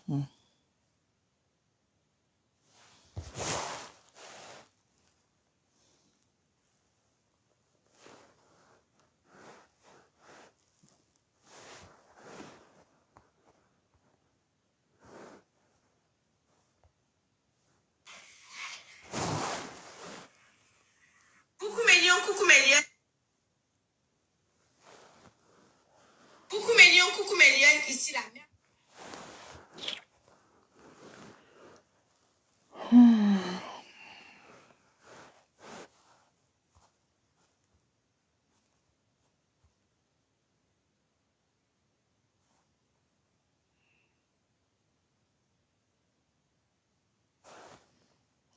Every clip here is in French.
Coucou mes lions, coucou mes lions. Coucou mes lions, coucou mes lions. Ici la mère.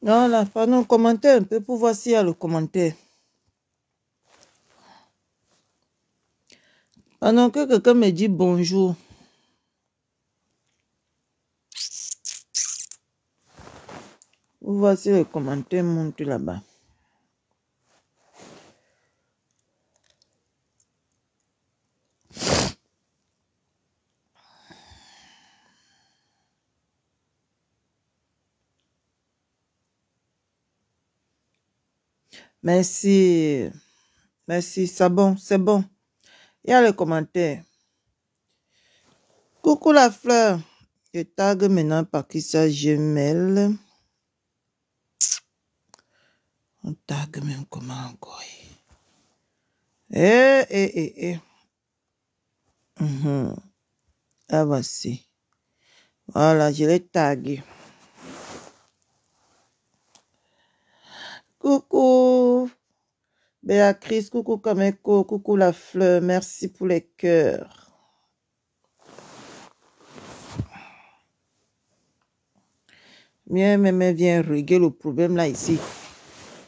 Voilà, pardon, commenter un peu pour voir s'il y a le commentaire. Pendant que quelqu'un me dit bonjour. Pour voir si le commentaire monte là-bas. Merci. Merci, c'est bon, c'est bon. Il y a les commentaires. Coucou la fleur. Je tag maintenant par qui ça Gmail. On tag même comment encore. Ah, voici. Voilà, je l'ai tagué. Coucou. Béatrice, coucou Kameko, coucou la fleur. Merci pour les cœurs. Viens, mais viens régler le problème là ici.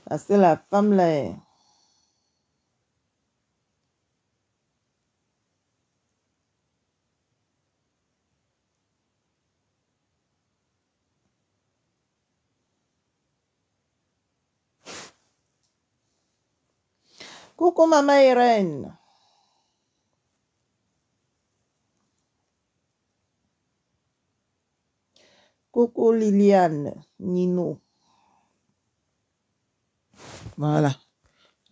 Parce que la femme là est... Coucou maman Irène. Coucou Liliane, Nino. Voilà.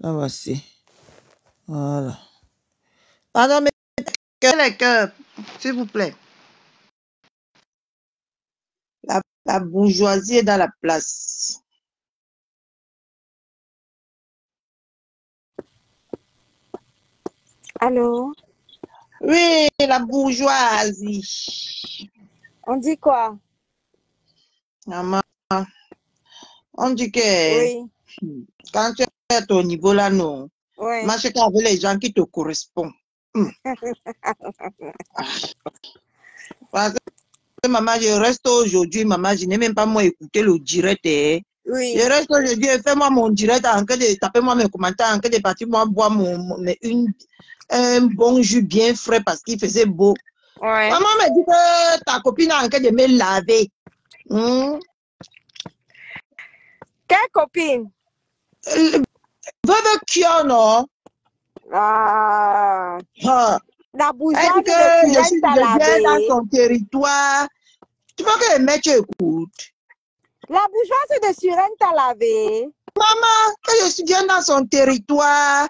Là voici. Voilà. Pardon, mais les cœurs, s'il vous plaît. La bourgeoisie est dans la place. Allô? Oui, la bourgeoisie. On dit quoi? Maman, on dit que Oui. quand tu es à ton niveau là, non. Oui. Marche avec les gens qui te correspondent. Parce que maman, je reste aujourd'hui, maman, je n'ai même pas moi écouté le direct. Oui. Je reste aujourd'hui, fais-moi mon direct, en cas de taper moi mes commentaires, en cas de partir moi boire un bon jus bien frais parce qu'il faisait beau. Ouais. Maman m'a dit que ta copine a en cas de me laver. Quelle copine? Veuve Kyo, non? Ah. Ah. La Elle bourgeoisie dit de que je Sirène t'a viens dans lavé. son territoire. Tu veux que les mecs écoutent? La bourgeoisie de Sirène t'a lavé. Maman, que je viens dans son territoire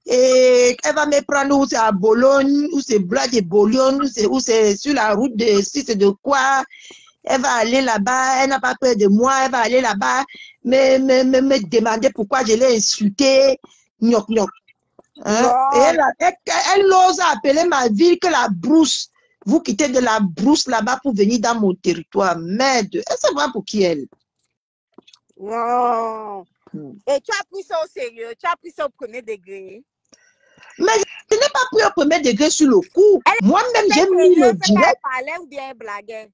et elle va me prendre où c'est à Bologne, où c'est Blois de Boulogne, où c'est sur la route de si c'est de quoi. Elle va aller là-bas, elle n'a pas peur de moi, elle va aller là-bas, me demander pourquoi je l'ai insulté. Gnoc, gnoc. Hein? Et elle ose appeler ma ville que la brousse. Vous quittez de la brousse là-bas pour venir dans mon territoire. Merde, elle sait pas pour qui elle. Non. Et tu as pris ça au sérieux, tu as pris ça au premier degré. Mais je n'ai pas pris au premier degré sur le coup. Moi-même, j'ai mis le direct. Elle parlait ou bien elle blaguait?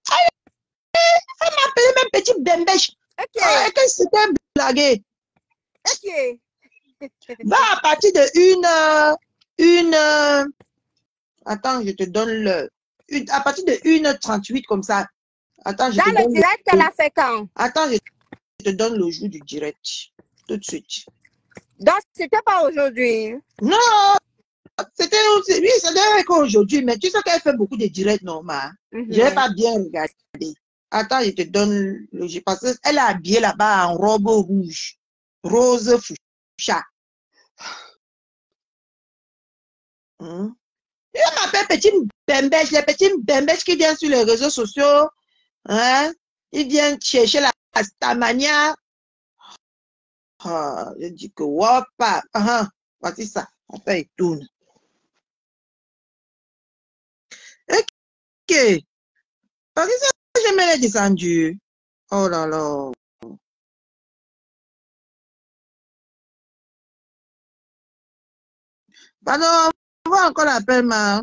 Elle m'appelait même petit bembèche. Ok. Et que c'était blagué. Ok. Va à partir de une attends, je te donne le. À partir de 1h38 comme ça. Attends, je dans te le donne direct, elle a fait quand? Attends, je te donne le jour du direct. Tout de suite. Donc, c'était pas aujourd'hui. Non, c'était oui, c'est d'ailleurs qu'aujourd'hui, mais tu sais qu'elle fait beaucoup de directs normaux. Je n'ai pas bien regardé. Attends, je te donne le... Parce qu'elle est habillée là-bas en robe rouge, rose fuchsia. Il m'appelle petite bembèche, les petites bembèches qui viennent sur les réseaux sociaux. Hein? Ils viennent chercher la stamania. Ah, je dis que wapa. Voici ça. Après, il tourne. Ok. Parce que ça, je me l'ai descendu. Oh là là. Pardon, on voit encore l'appel, ma.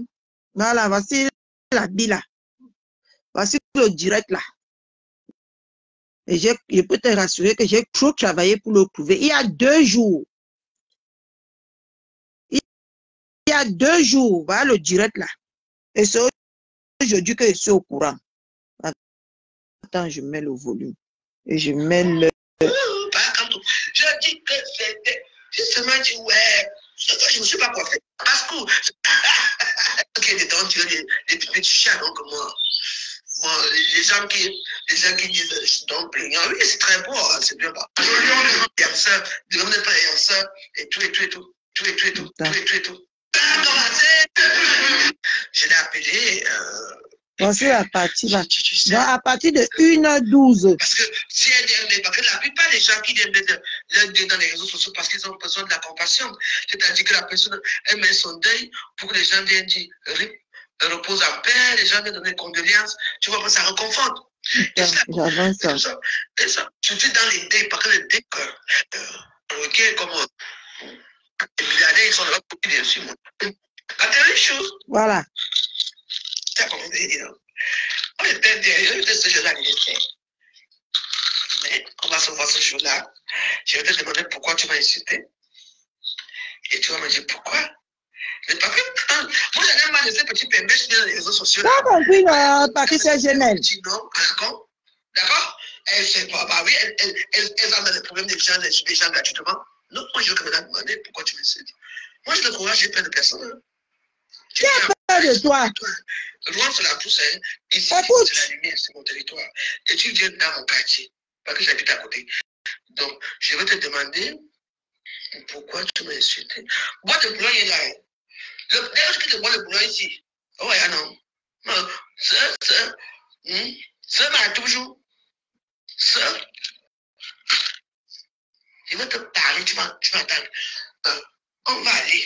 Voilà, voici la là. Voici le direct là. Et je peux te rassurer que j'ai trop travaillé pour le trouver. Il y a 2 jours. Il y a 2 jours, voilà le direct là. Et c'est aujourd'hui que je suis au courant. Attends, je mets le volume. Et je mets le... Je dis que c'était... Justement, dit, ouais, je ne sais pas quoi faire. Parce que... Ok, dedans, tu as des petits chiens, donc moi... Bon, les gens qui disent dumpling, oui, c'est très beau, hein, c'est bien. Il y a ça, il y a ça, et tout. Je l'ai appelé. Voici la partie là. Donc, à partir de 1h12. Parce que si elle aime, parce que la plupart des gens qui aiment leur dans les réseaux sociaux parce qu'ils ont besoin de la compassion, c'est-à-dire que la personne, elle met son deuil pour que les gens viennent dire repose en paix, les gens viennent donner condoléances, tu vois, ça reconforte. J'avance ça. Et ça, surtout dans les deuils, parce que les deuils, ok, comme les milliardaires, ils sont là pour dire dessus, moi. Quand tu as une chose, voilà. tu as compris, non? On était derrière, ce jour-là, mais on va se voir ce jour-là. Je vais te demander pourquoi tu m'as insulté. Et tu vas me dire pourquoi. Mais parce que moi, j'en ai marre de ces petits pembèches dans les réseaux sociaux. Tu as compris, parce que c'est Genève. Non, d'accord? Elle fait pas. Bah oui, elle va dans les problèmes des gens gratuitement. Non, moi, je veux que me demander pourquoi tu m'insultes. Moi, je le courage, j'ai plein de personnes. Tu as peur de toi. Loin, c'est la pousse, hein. Ici, c'est la lumière, c'est mon territoire. Et tu viens dans mon quartier, parce que j'habite à côté. Donc, je vais te demander pourquoi tu m'as insulté. Bois de boulogne est là. D'ailleurs, je te bois de boulogne ici. Oh, ouais, non. Non, ça m'a toujours. Ça, je vais te parler, tu m'attends. On va aller.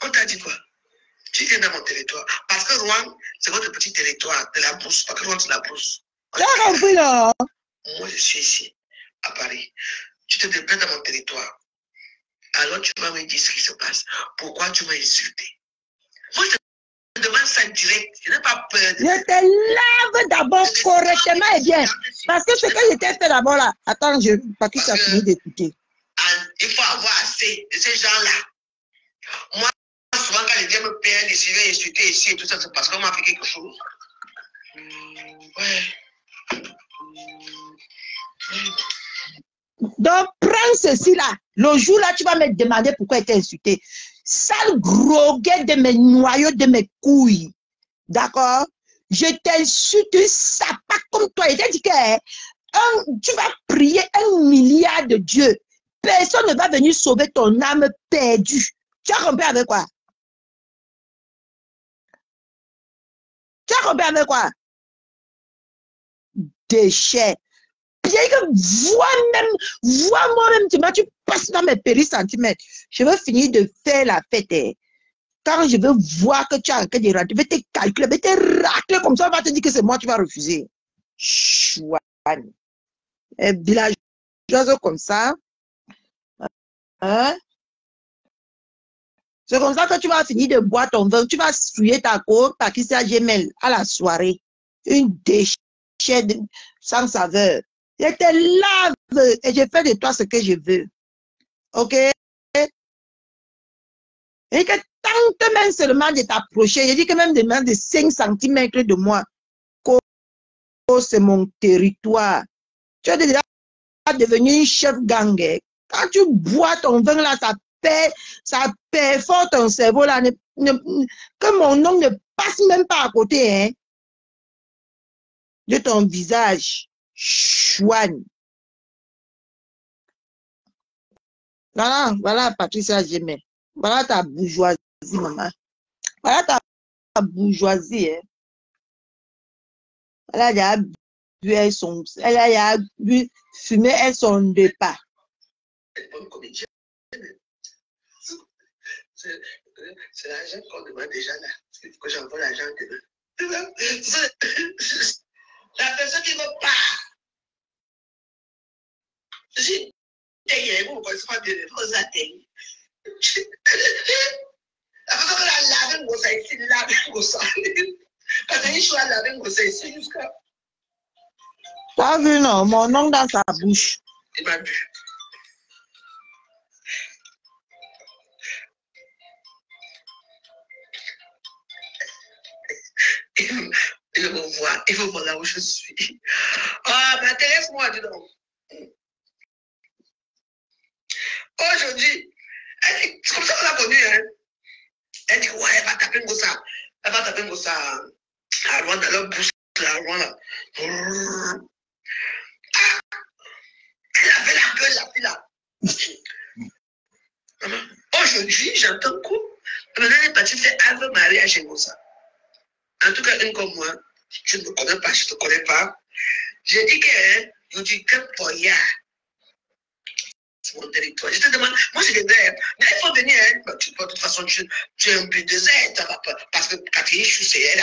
On t'a dit quoi? Tu viens dans mon territoire. Parce que Rouen, c'est votre petit territoire de la brousse. Parce que Rouen, c'est la brousse. Tu as compris, là? Moi, je suis ici, à Paris. Tu te déplaces dans mon territoire. Alors, tu vas me dire ce qui se passe. Pourquoi tu m'as insulté? Moi, je te demande ça direct. Je n'ai pas peur. Je te lave d'abord correctement et bien. Parce que ce que je t'ai fait d'abord là. Attends, parce que tu as fini d'écouter. Il faut avoir assez de ces gens-là. Moi, souvent, quand les gens me perdent, ils viennent insulter ici et tout ça, c'est parce qu'on m'a fait quelque chose. Ouais. Donc, prends ceci là. Le jour là, tu vas me demander pourquoi tu t'es insulté. Sale gros guet de mes noyaux, de mes couilles. D'accord? Je t'insulte, ça pas comme toi. Il t'a dit que tu vas prier 1 milliard de dieux. Personne ne va venir sauver ton âme perdue. Tu as compris avec quoi? Tu as compris avec quoi? Déchets. Bien que vois moi-même, tu passes dans mes péri-centimètres. Je veux finir de faire la fête. Quand je veux voir que tu as un cas de rentrer, je vais te calculer, je vais te racler comme ça, on va te dire que c'est moi, tu vas refuser. Chouane. Villageoise comme ça. Hein? C'est comme ça que tu vas finir de boire ton vin. Tu vas souiller ta côte par qui c'est Gmail à la soirée. Une déchet sans saveur. Je te lave et je fais de toi ce que je veux. Ok? Et que tente même seulement de t'approcher. Je dis que même de 5 cm de moi. C'est mon territoire. Tu es déjà devenu une chef gang. Quand tu bois ton vin là, ça perfore ton cerveau là. Que mon nom ne passe même pas à côté hein, de ton visage. Chouane. Voilà, Patricia Gemmet. Voilà ta bourgeoisie, maman. Voilà ta bourgeoisie. Hein. Elle a bu fumer et son repas. C'est l'argent qu'on demande déjà là. Il faut que j'envoie l'argent demain. La personne qui ne veut pas. Si vous ne connaissez pas de vos atteignent. La personne qui a lavé mon sang ici, lavé mon sang. Quand il choisit à laver mon sang ici jusqu'à. T'as vu, non? Mon nom dans sa bouche. Il m'a bu. Il veut me voir, il veut voir là où je suis. Ah, mais intéresse-moi, dis donc. Aujourd'hui, c'est comme ça qu'on l'a connue, hein. Elle dit, ouais, elle va taper Ngossa. Elle va taper Ngossa à loin dans leur bouche, là, loin là. Ah, elle avait la gueule, la fille là. Aujourd'hui, j'entends un coup. Maintenant, elle est partie faire un peu mariage chez Ngossa. En tout cas, une comme moi, je ne me connais pas, je ne te connais pas. J'ai dit que, je dis que pour hier, c'est mon territoire. Je te demande, moi je viendrais, mais il faut venir, hein. De toute façon, tu es un but de Z, parce que Catherine Chou, elle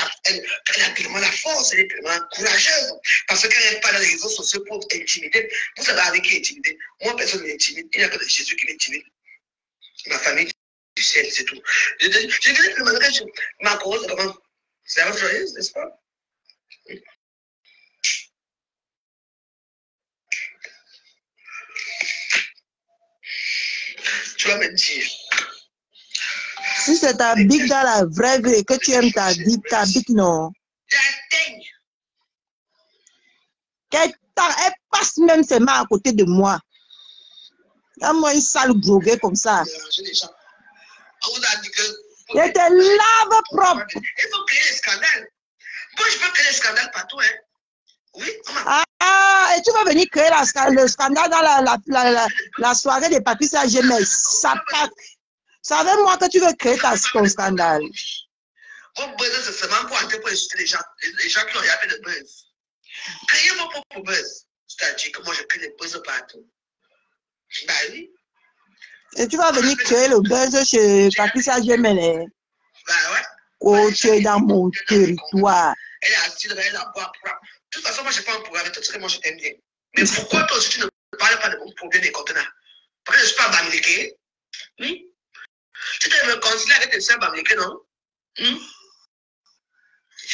a tellement la force, elle est tellement courageuse, parce qu'elle n'est pas dans les réseaux sociaux pour intimider. Vous savez avec qui intimider? Moi, personne ne m'intimide, il n'y a que de Jésus qui m'intimide. Ma famille du ciel, c'est tout. Je disais que le mariage, ma cause, comment? C'est la joyeuse, n'est-ce pas? Tu vas me dire. Si c'est ta big dans la vraie vie et que tu aimes ta big non. J'atteigne. Elle passe même ses mains à côté de moi. Il y a moi une sale droguée comme ça. On vous a dit que. Elle te lave propre. Il faut créer les scandales. Moi, je peux créer les scandales partout, hein. Oui, ah, et tu vas venir créer le scandale dans la soirée de Patricia Gemmet. Savez-moi que tu veux créer ton scandale. Mon buzz, c'est seulement pour entrer pour insulter les gens. Les gens qui ont appelé de buzz. Créez vos propres buzz. C'est-à-dire que moi, je crée des buzz partout. Bah oui. Et tu vas venir créer le buzz chez Patricia Gemmet. Bah ouais. Oh, tu es dans mon territoire. Elle est assise, elle a boire. De toute façon, moi, je n'ai pas un problème avec toi, parce que moi, je t'aime bien. Mais pourquoi toi aussi, tu ne parles pas de mon problème des contenants? Parce que je ne suis pas bamliqué. Oui. Tu dois me concilier avec tes soeurs bamliquées, non? Je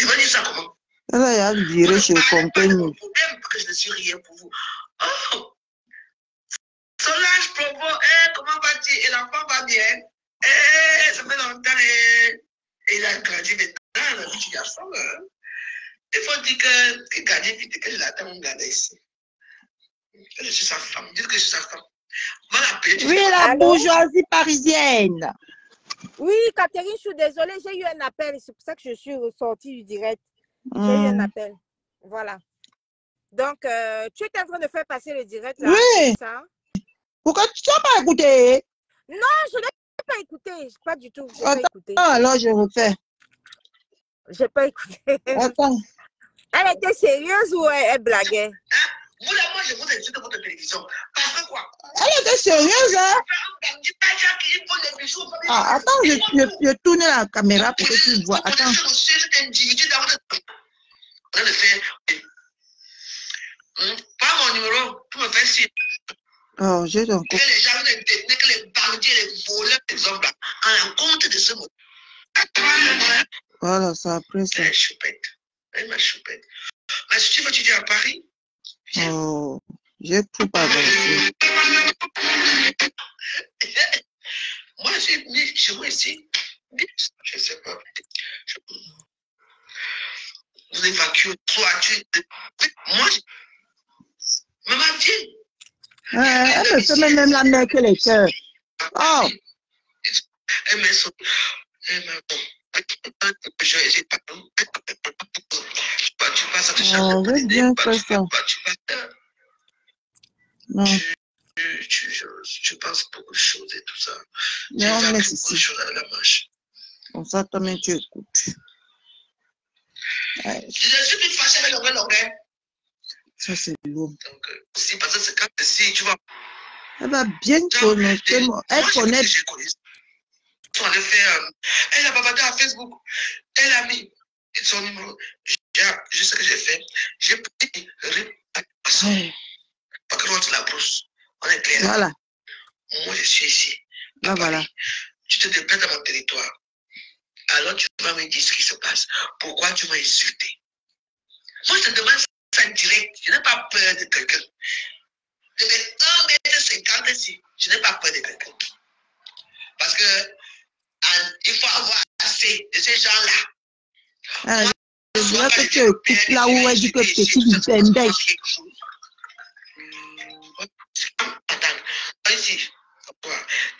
vais dire ça comment? Elle a viré chez Compagnie. Problème, parce que je ne suis rien pour vous. Oh! Solange Provo, comment vas-tu? Et l'enfant va bien? Ça fait longtemps, et il a grandi maintenant, le petit garçon. Il faut dire que garder vite, que je l'attends, on garde ici. Que je suis sa femme. Dites que je suis sa femme. Oui, la bourgeoisie parisienne. Oui, Catherine, je suis désolée, j'ai eu un appel. C'est pour ça que je suis ressortie du direct. J'ai eu un appel. Voilà. Donc, tu étais en train de faire passer le direct là. Oui. Ça? Pourquoi tu n'as pas écouté? Non, je n'ai pas écouté. Pas du tout. Je n'ai pas écouté. Alors, je refais. Je n'ai pas écouté. Attends. Elle était sérieuse ou elle blaguait? Vous, là, moi, je vous ai dit de votre télévision. Parce que quoi? Elle était sérieuse, hein? Ah, attends, je tourne la caméra pour que tu vois. Attends. Pas mon numéro, tu me fais signe. Oh, j'ai encore. Que les gens détenus, que les bandits, les voleurs, les hommes, en compte de ce mot. Voilà, ça après ça. Elle choupette. Elle m'a choupette. Mais si tu veux étudier à Paris? Oh, j'ai tout pas avancé. Moi, j'ai mis chez moi ici. Je ne sais pas. Vous évacuez, soit tu. Moi, maman, viens. Elle me fait même la mère que les cœurs. Oh! Elle met son... Elle m'a bon. J'ai pas... Tu passes à te charger Oh, pour j'ai bien fait ça. Non. Tu penses beaucoup de choses et tout ça. Tu Non, fais mais beaucoup de choses à la marche. Comme ça, toi-même, tu écoutes. Ouais. Je suis toute fâchée avec l'onglet. Ça, c'est lourd. Donc, si, parce que c'est quand si tu vas... Elle va bien connaître. Elle connaît. On allait faire... Elle a bavardé à Facebook. Elle a mis son numéro. Je sais ce que j'ai fait. J'ai pris réparation. Parce que l'autre la brousse. On est clair. Voilà. Moi, je suis ici. Ah, voilà. Tu te déplaces dans mon territoire. Alors, tu vas me dire ce qui se passe. Pourquoi tu m'as insulté? Moi, je te demande ça direct. Je n'ai pas peur de quelqu'un. Je fais 1,50 m ici. Je n'ai pas peur de quelqu'un. Parce que il faut avoir assez de ces gens-là. Ah, je vois que tu écoutes là où elle dit que petit du pembèche. Attends, ici.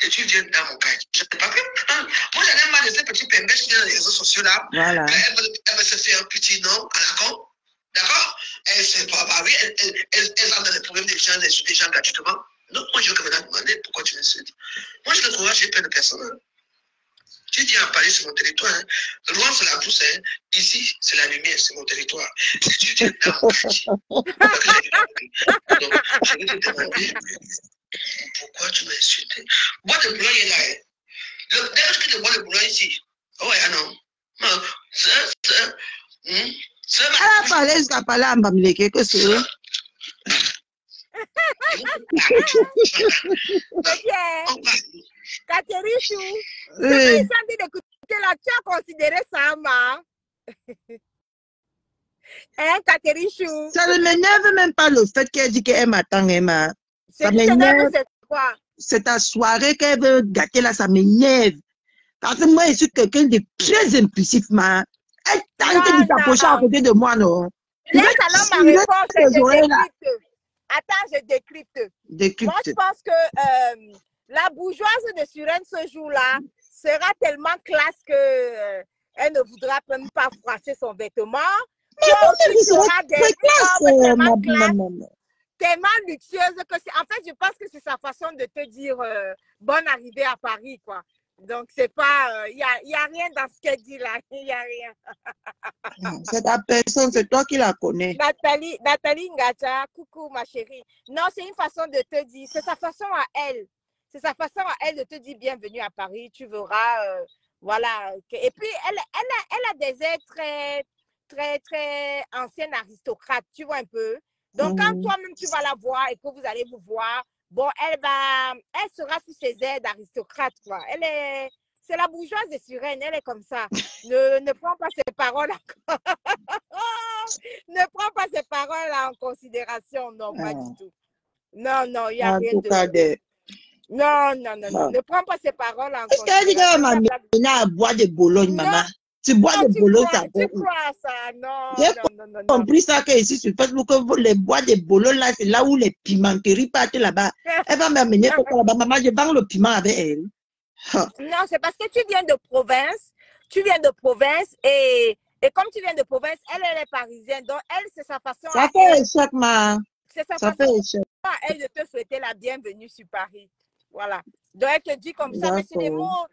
Et tu viens dans mon cas. Je sais pas que. Moi, j'en ai marre de ces petits pembèches qui sont dans les réseaux sociaux là. Voilà. Elle veut se faire un petit nom à la con. D'accord? Elle se pas oui, elle entre dans les problèmes des gens gratuitement. Donc, moi, je veux que me demander pourquoi tu m'insultes. Moi, je le courage, j'ai peur de personne. Hein. Tu dis à Paris, c'est mon territoire. Hein. Loin, c'est la pousse. Hein. Ici, c'est la lumière, c'est mon territoire. Si tu viens dans mon quartier, donc, je vais te demander pourquoi tu m'as insulté. Bois de boulot, il est là. Hein. D'ailleurs, je te bois de boulot ici. Oh, ouais, non. Non, elle a parlé jusqu'à parler à Mbamileke que c'est eux. Catherine Chou, ce que ils ont dit d'écouter là, tu as considéré ça, ma? Hein, Catherine Chou? Ça ne m'énerve même pas le fait qu'elle dit qu'elle m'attend, Emma. Ça m'énerve. C'est quoi? C'est ta soirée qu'elle veut gâter là, ça m'énerve. Parce que moi, je suis quelqu'un de très impulsif, ma. Elle tente de t'approcher à côté de moi, non? Laisse alors ma réponse, je décrypte. Attends, je décrypte. Moi, je pense que la bourgeoise de Suresnes ce jour-là sera tellement classe que elle ne voudra même pas froisser son vêtement. Mais elle sera des tellement luxueuse que c'est. En fait, je pense que c'est sa façon de te dire bonne arrivée à Paris, quoi. Donc, c'est pas. Il y a rien dans ce qu'elle dit là. Il n'y a rien. C'est ta personne, c'est toi qui la connais. Nathalie Ngacha, coucou ma chérie. Non, c'est une façon de te dire. C'est sa façon à elle. C'est sa façon à elle de te dire bienvenue à Paris. Tu verras. Voilà. Et puis, elle a des airs très, très, très anciennes aristocrates. Tu vois un peu. Donc, quand toi-même tu vas la voir et que vous allez vous voir, bon, elle sera sur ses airs d'aristocrate, quoi. C'est la bourgeoise de Suresnes, elle est comme ça. Ne prends pas ses paroles ne prends pas ses paroles en considération, non, pas du tout. Non, il n'y a rien de... Non, ne prends pas ses paroles en considération. Est-ce qu'elle dit qu'elle m'a mené à boire de Bologne, maman? Tu bois de Bologne, ça tu crois ça? Non. J'ai compris ça que ici sur Facebook, les bois de Bologne, là, c'est là où les pimenteries partent là-bas. Elle va m'amener là-bas. Maman, je vends le piment avec elle. Non, c'est parce que tu viens de province. Et comme tu viens de province, elle est parisienne. Donc, elle, c'est sa façon. Ça fait échec, ma. C'est sa façon à elle de te souhaiter la bienvenue sur Paris. Voilà. Donc, elle te dit comme ça, mais c'est des mots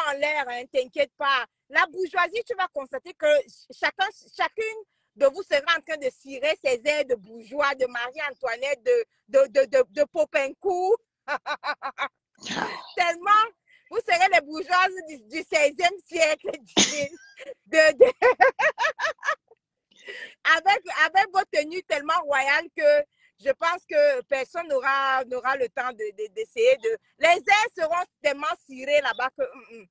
en l'air, hein, t'inquiète pas. La bourgeoisie, tu vas constater que chacune de vous sera en train de cirer ses airs de bourgeois, de Marie-Antoinette, de Popincourt. Tellement, vous serez les bourgeoises du 16e siècle, avec vos tenues tellement royales que je pense que personne n'aura le temps d'essayer de... Les airs seront tellement cirés là-bas que...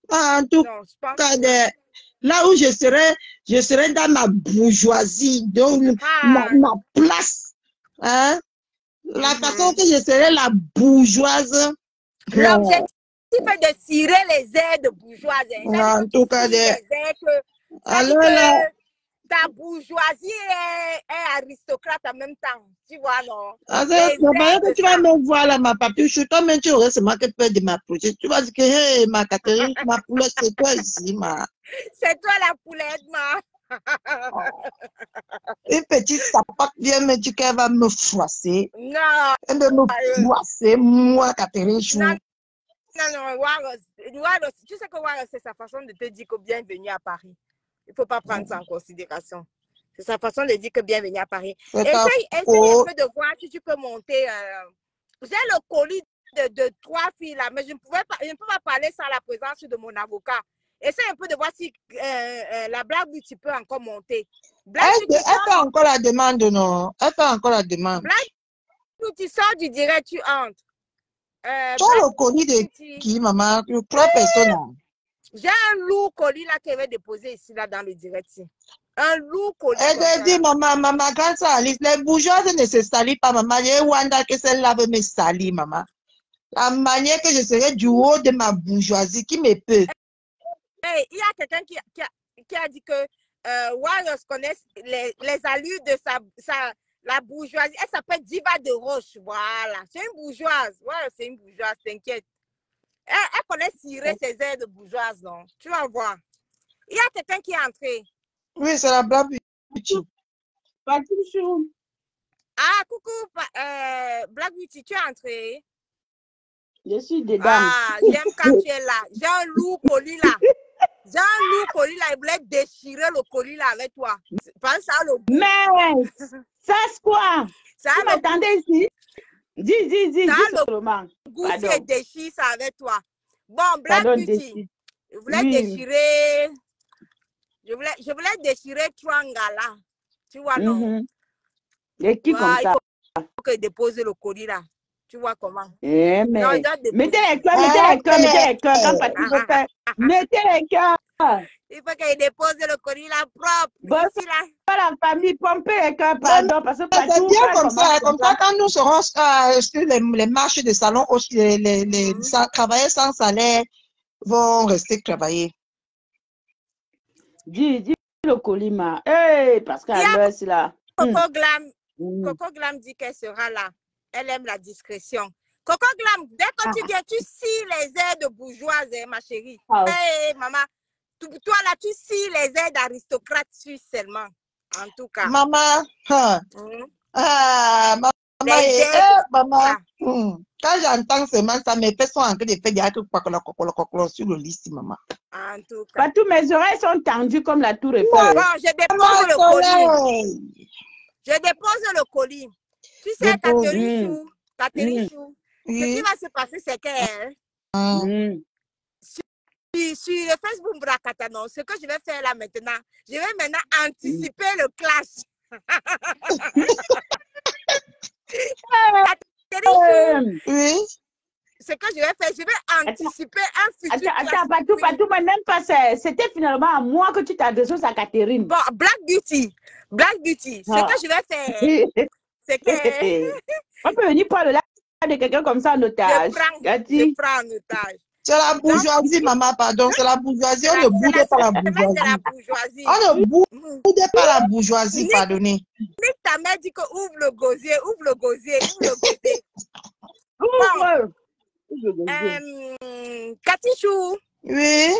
En tout cas, là où je serai dans ma bourgeoisie, donc ma place. Hein? La façon que je serai la bourgeoise. L'objectif est de cirer les airs de bourgeoise. En tout cas, ta bourgeoisie est aristocrate en même temps. Tu vois, non? Que tu vas me voir là, ma papiche, toi-même, tu aurais seulement que peur de m'approcher. Tu vas dire que, hey, ma Catherine, ma poulette, c'est toi ici, ma. C'est toi la poulette, ma. Une petite sapate vient me dire qu'elle va me froisser. Non. Elle va me froisser, moi, Catherine Chou. Non, Waros, tu sais que Waros, c'est sa façon de te dire que bienvenue à Paris. Il ne faut pas prendre ça en considération. C'est sa façon de dire que bienvenue à Paris. Essaye un peu de voir si tu peux monter. J'ai le colis de 3 filles là, mais je ne peux pas parler sans la présence de mon avocat. Essaye un peu de voir si la Black Beauty peut encore monter. Elle fait encore la demande, non? Elle fait encore la demande. Black Beauty sort du direct, tu entres. Tu as le colis de qui, maman? 3 personnes. J'ai un lourd colis là qu'elle va déposer ici, là, dans le direct. Un lourd colis. Elle dit, maman, grande soeur Alice, les bourgeoises ne se salissent pas, maman. Il y a Wanda que celle-là veut me salir, maman. La manière que je serai du haut de ma bourgeoisie qui me peut. Hey, il y a quelqu'un qui a dit que Waros connaît les allures de la bourgeoisie. Elle s'appelle Diva de Roche. Voilà. C'est une bourgeoise. Ouais, c'est une bourgeoise, t'inquiète. Elle connaît cirer ses airs de bourgeoise, non? Tu vas voir. Il y a quelqu'un qui est entré. Oui, c'est la Black Beauty. Ah, coucou, Black Beauty, tu es entré? Je suis dedans. Ah, j'aime quand tu es là. J'ai un lourd colis là. J'ai un lourd colis là. Il voulait déchirer le colis là avec toi. Ça a le goût. Mais, ça c'est quoi? Ça a le goût. Ici? Dis ça a seulement. Le goût si elle déchire ça avec toi. Bon, Black Beauty. Je voulais déchirer. Je voulais déchirer Twangala. Tu vois, non? Et qui comme ça? Il faut que dépose le colis là. Tu vois comment? Mais... Non, mettez les cœurs, quand Patrick veut faire. Mettez les cœurs. Il faut qu'elle dépose le colis là propre. Bon, ici, là. La famille, pompez les cœurs, pardon, parce que c'est bien comme ça. Comme ça, quand nous serons sur les marches de salon, les travailleurs sans salaire vont rester travailler. Dis le colis, ma. Hey, parce qu'à l'heure, c'est là. Coco Glam dit qu'elle sera là. Elle aime la discrétion. Coco Glam, dès que tu viens, tu scies les airs de bourgeoise, ma chérie. Hey, maman, toi là, tu scies les airs d'aristocrate suisse seulement. En tout cas. Maman, maman. Quand j'entends seulement ça, mes fesses sont en train de faire des trucs sur le lit, maman. En tout cas. Partout, mes oreilles sont tendues comme la tour Eiffel. Bon, je dépose le colis. Je dépose le colis. Tu sais, Catherine Chou, ce qui va se passer, c'est que sur le Facebook Brakata, non, ce que je vais faire là maintenant, je vais maintenant anticiper le clash. Catherine Chou, oui. Ce que je vais faire, je vais anticiper un futur clash. Patou, mais même pas ça. C'était finalement à moi que tu t'adresses à Catherine. Bon, Black Beauty, ce que je vais faire, c'est que... On peut venir prendre là de quelqu'un comme ça en otage. Je prends en otage. C'est la bourgeoisie, maman, pardon. C'est la bourgeoisie. On ne boude pas la bourgeoisie. On ne boude pas la bourgeoisie, pardonnez. Nick, ta mère dit que ouvre le gosier. Katichou. Oui.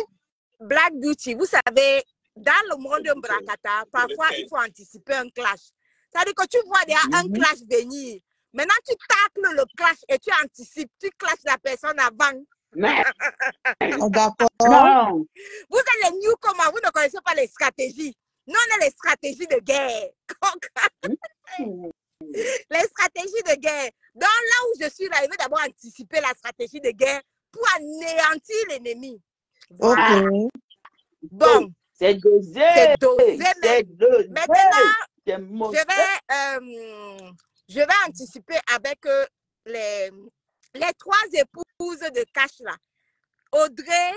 Black Beauty, vous savez, dans le monde de Brakata, parfois il faut anticiper un clash. C'est-à-dire que tu vois déjà un clash venir. Maintenant, tu tacles le clash et tu anticipes. Tu clashes la personne avant. D'accord. Non. Vous êtes les newcomers, vous ne connaissez pas les stratégies. Nous, on a les stratégies de guerre. Les stratégies de guerre. Donc là où je suis là, il veut d'abord anticiper la stratégie de guerre pour anéantir l'ennemi. Voilà. Okay. Bon. C'est dosé. Maintenant, je vais anticiper avec les 3 épouses de Cash là. Audrey,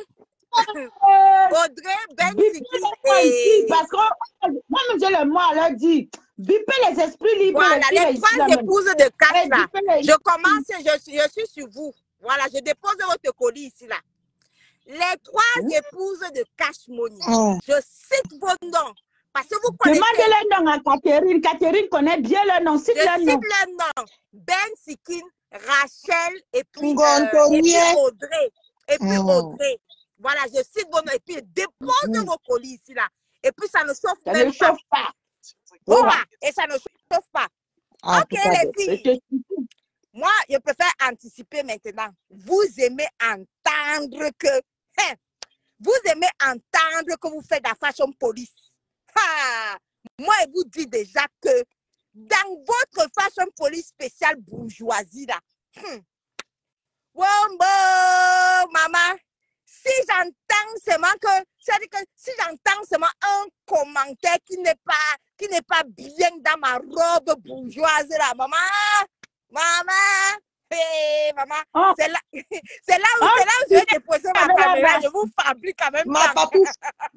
Bensiki et... Parce que moi-même j'ai le mot à leur dire. Bipez les esprits libres. Voilà, les 3 épouses de Cash là. Je commence, je suis sur vous. Voilà, je dépose votre colis ici là. Les 3 épouses de Cash Money. Je cite vos noms. Parce que vous connaissez. Demandez le nom à Catherine. Catherine connaît bien le nom. Cite Je le nom. cite le nom. Ben Sikin, Rachel et puis Ngantonier. Audrey. Et puis Mm. Audrey. Voilà, je cite vos noms. Et puis déposez vos colis ici, là. Et puis ça ne chauffe Ça même ne pas. chauffe pas. Voilà. Et ça ne chauffe pas. En Ok, tout cas, les Je filles. te suffis. Moi, je préfère anticiper maintenant. Vous aimez entendre que... hein, vous aimez entendre que vous faites la fashion police. Ah, moi, je vous dis déjà que dans votre fashion police spéciale bourgeoisie, là, Wombo, maman, si j'entends seulement que, c'est-à-dire que si j'entends seulement un commentaire qui n'est pas bien dans ma robe bourgeoise, là, maman, hey, maman, Oh. c'est là où je vais déposer ma avec la caméra, vache. je vous fabrique quand même ma pas. papou,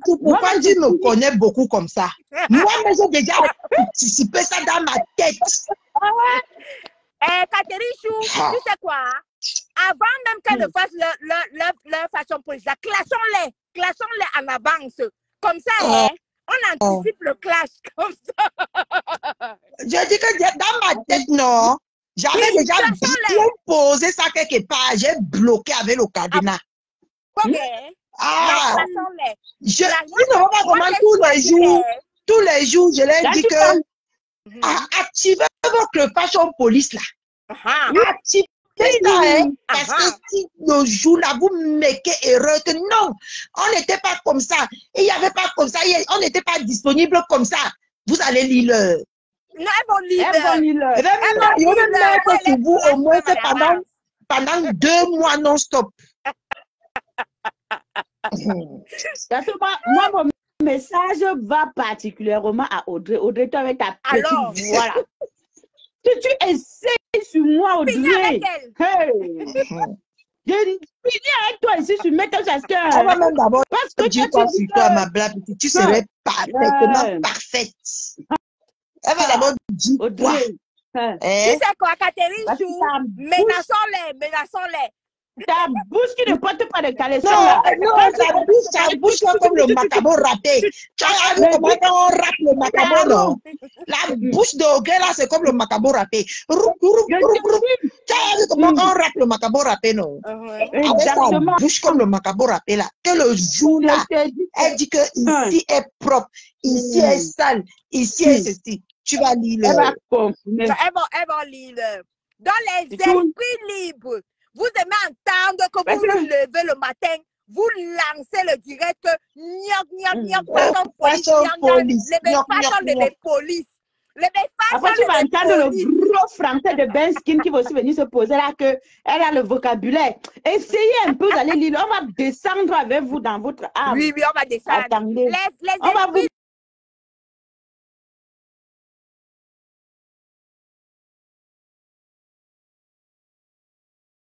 pourquoi mais tu me connais beaucoup comme ça? Moi, mais j'ai déjà anticipé ça dans ma tête. Catherine Chou, Ah. tu sais quoi? Avant même qu'elle ne fasse leur fashion police, clashons-les en avance. Comme ça, Oh. on anticipe le clash. Comme ça. Je dis que dans ma tête, non. J'avais Oui, déjà clashons-les. bien posé ça quelque part. J'ai bloqué avec le cadenas. Ok. Ah, Mais clashons-les. je Là, tu ne vois pas moi, comment j'ai tous les jours, je leur Là, dis tu que parles. activez votre fashion police là. Ah, Activez ça, hein, parce Ah. que si le jour-là, vous mettez erreur, que non, on n'était pas comme ça, il n'y avait pas comme ça, on n'était pas disponible comme ça, vous allez lire le... non, elles vont lire. Elles vont lire le- Je vais mettre sur vous au moins c'est pendant 2 mois non-stop. Parce que moi, mon message va particulièrement à Audrey. Audrey, toi avec ta petite Alors. voix là. Si tu essayes sur moi, Finis Audrey. avec elle. Hey. Je finis avec toi ici sur mettre parce On va que. même d'abord Parce que dire toi, quoi tu sur dis toi, que. ma blague, tu serais parfaitement Ouais. parfaite. Elle va d'abord dire quoi? Audrey. Hein. Tu Hein? sais quoi, Catherine Parce que Chou? ta bouche, Menaçons-les. ta bouche qui ne porte pas de caleçon Non, là. non, sa bouche est comme le macabo râpé. Tu as vu comment on rappe le macabo, non? La bouche de Ogre, là, c'est comme le macabo râpé. Roup, roup, roup, roup. Tu as vu comment on rappe le macabo râpé, non? Avec sa Exactement. bouche comme le macabo râpé, là. Que le jour, là, Je te dis elle dit que ici est propre, ici est sale, ici est ceci. Tu vas lire elle va le... continuer. Elles vont lire. Dans les C'est tout. esprits libres, vous aimez entendre que Parce vous que- vous levez le matin, vous lancez le direct, gnoc, façon Façon police. les Gnoc, façons gnoc, de police. Les Après, tu vas entendre le gros français de Ben Skin qui va aussi venir se poser là, que elle a le vocabulaire. Essayez un peu d'aller lire. On va descendre avec vous dans votre âme. Oui, on va descendre. Attendez. Les On va vous esprits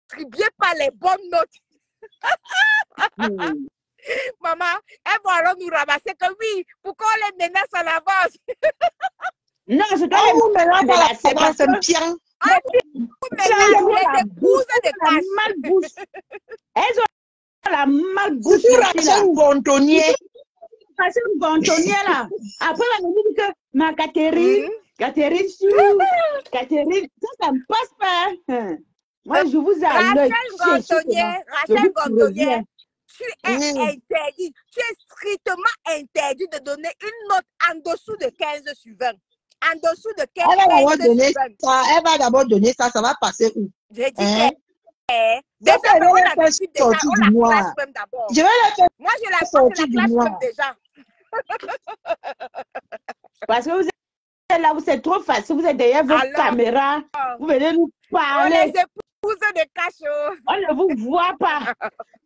distribués par les bonnes notes. Maman, elles vont alors nous ramasser que oui, pourquoi on les menace en avance? Non, je dois Oh, mais là, les voilà, menacer c'est parce pas que un pion. Vous menacez les épouses de la cash. malbouche. Elles ont la malbouche. Surtout ici, là. Rachel Gontonnier. Parce que Gontonnier là. Après, on me dit que ma Catherine, Catherine Chou, Catherine, ça ne passe pas. Hein. Moi, je vous ai à l'œil. Rachel Gontonnier, tu es Oui. interdit. Tu es strictement interdit de donner une note en dessous de 15 sur 20. En dessous de 15 Elle va d'abord donner sur 20. ça. Elle va d'abord donner ça. Ça va passer où? J'ai dit Hein? que Ça, déjà, elle on va la faire visite déjà, sortir on du la noir. classe même d'abord. Je vais la faire Moi, je la sortir du classe noir. même déjà. Parce que vous êtes là, vous êtes trop facile, vous êtes derrière votre Alors, caméra, vous venez nous on parler, les épouses de cachot. on ne vous voit pas.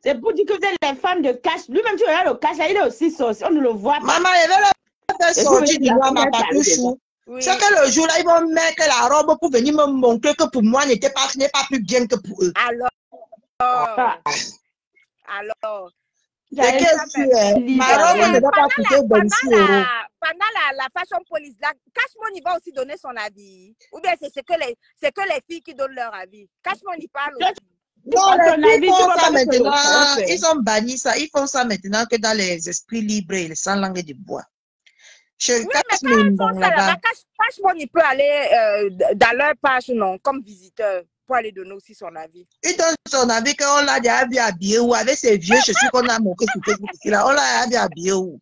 C'est pour dire que vous êtes les femmes de cash. Lui-même, tu regardes le cash, là, il est aussi sorcier, on ne le voit pas. Maman, je vais la faire Et vous sortir venez du là, noir, vous ma êtes parlé papouchou. Oui. C'est que le jour-là, ils vont mettre la robe pour venir me montrer que pour moi, n'est pas plus bien que pour eux. Alors, Ah. C'est que si ma robe ne va pas coûter 26 euros. pendant la fashion police, là, Cashmon, il va aussi donner son avis. Ou bien c'est que les filles qui donnent leur avis. Cashmon, il parle aussi. Non, À ton les avis, filles tu font vas ça pas mettre le maintenant. salon, Ils ont banni ça. Ils font ça maintenant que dans les esprits libres et les sans langue de bois. Je Oui, mais casse quand mes ils font mbang ça là-bas, là-bas. franchement, il peut aller dans leur page, non, comme visiteur, pour aller donner aussi son avis. Il donne son avis qu'on l'a déjà vu habillé où, avec ses vieux chaussures qu'on a montré sur Facebook ici là. On l'a déjà vu habillé où.